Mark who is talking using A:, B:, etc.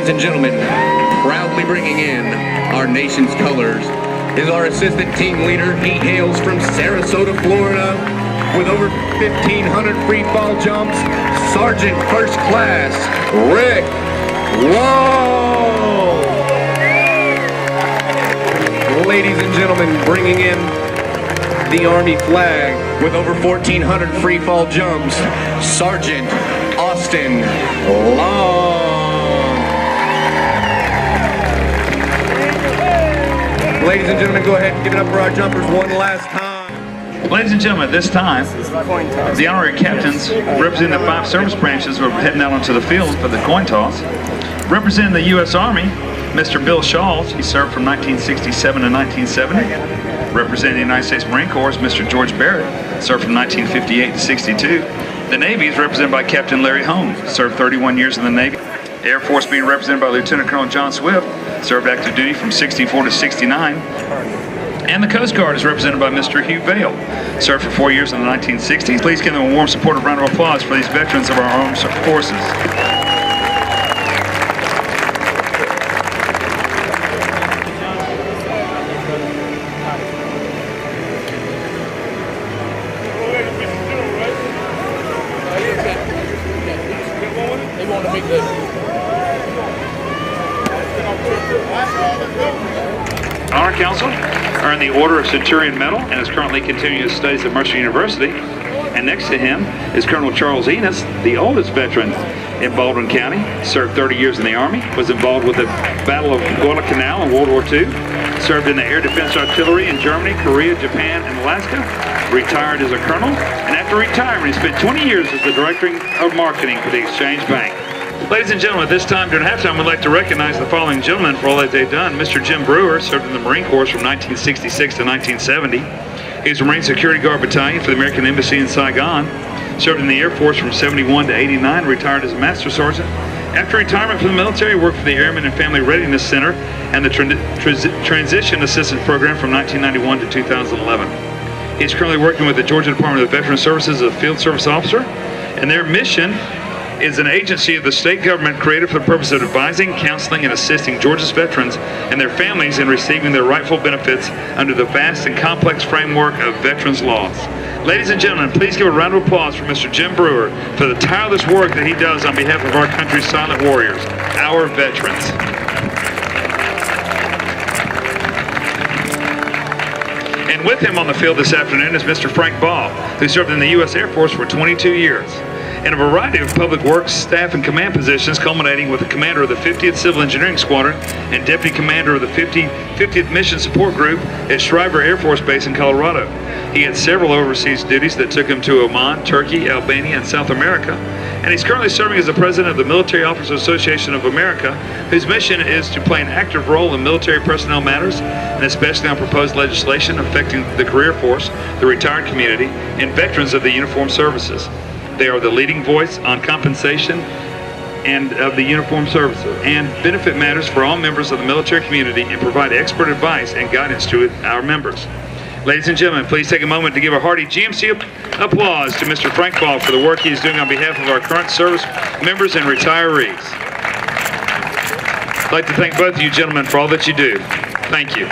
A: Ladies and gentlemen, proudly bringing in our nation's colors is our assistant team leader. He hails from Sarasota, Florida, with over 1,500 free fall jumps, Sergeant First Class Rick Whoa! Ladies and gentlemen, bringing in the Army flag with over 1,400 free fall jumps, Sergeant Austin Long. Ladies and gentlemen, go ahead and give it up for our jumpers one last time.
B: Ladies and gentlemen, at this time, the honorary captains representing the 5 service branches are heading out onto the field for the coin toss. Representing the U.S. Army, Mr. Bill Shawls, he served from 1967 to 1970. Representing the United States Marine Corps, Mr. George Barrett, served from 1958 to 62. The Navy is represented by Captain Larry Holmes, served 31 years in the Navy. Air Force being represented by Lieutenant Colonel John Swift, served active duty from 64 to 69. And the Coast Guard is represented by Mr. Hugh Vail, served for 4 years in the 1960s. Please give them a warm supportive round of applause for these veterans of our armed forces. Honor Council earned the Order of Centurion Medal and is currently continuing his studies at Mercer University. And next to him is Colonel Charles Enos, the oldest veteran in Baldwin County. Served 30 years in the Army, was involved with the Battle of Guadalcanal in World War II, served in the Air Defense Artillery in Germany, Korea, Japan, and Alaska, retired as a colonel, and after retirement he spent 20 years as the Director of Marketing for the Exchange Bank. Ladies and gentlemen, at this time during halftime, we'd like to recognize the following gentlemen for all that they've done. Mr. Jim Brewer served in the Marine Corps from 1966 to 1970. He was a Marine Security Guard Battalion for the American Embassy in Saigon. Served in the Air Force from 71 to 89, retired as a Master Sergeant. After retirement from the military, worked for the Airmen and Family Readiness Center and the Transition Assistance Program from 1991 to 2011. He's currently working with the Georgia Department of Veteran Services as a Field Service Officer, and their mission is an agency of the state government created for the purpose of advising, counseling, and assisting Georgia's veterans and their families in receiving their rightful benefits under the vast and complex framework of veterans' laws. Ladies and gentlemen, please give a round of applause for Mr. Jim Brewer for the tireless work that he does on behalf of our country's silent warriors, our veterans. And with him on the field this afternoon is Mr. Frank Ball, who served in the U.S. Air Force for 22 years. In a variety of public works, staff, and command positions, culminating with the commander of the 50th Civil Engineering Squadron and deputy commander of the 50th Mission Support Group at Shriver Air Force Base in Colorado. He had several overseas duties that took him to Oman, Turkey, Albania, and South America. And he's currently serving as the president of the Military Officers Association of America, whose mission is to play an active role in military personnel matters, and especially on proposed legislation affecting the career force, the retired community, and veterans of the uniformed services. They are the leading voice on compensation and of the uniformed services and benefit matters for all members of the military community and provide expert advice and guidance to our members. Ladies and gentlemen, please take a moment to give a hearty GMC applause to Mr. Frank Ball for the work he is doing on behalf of our current service members and retirees. I'd like to thank both of you gentlemen for all that you do. Thank you.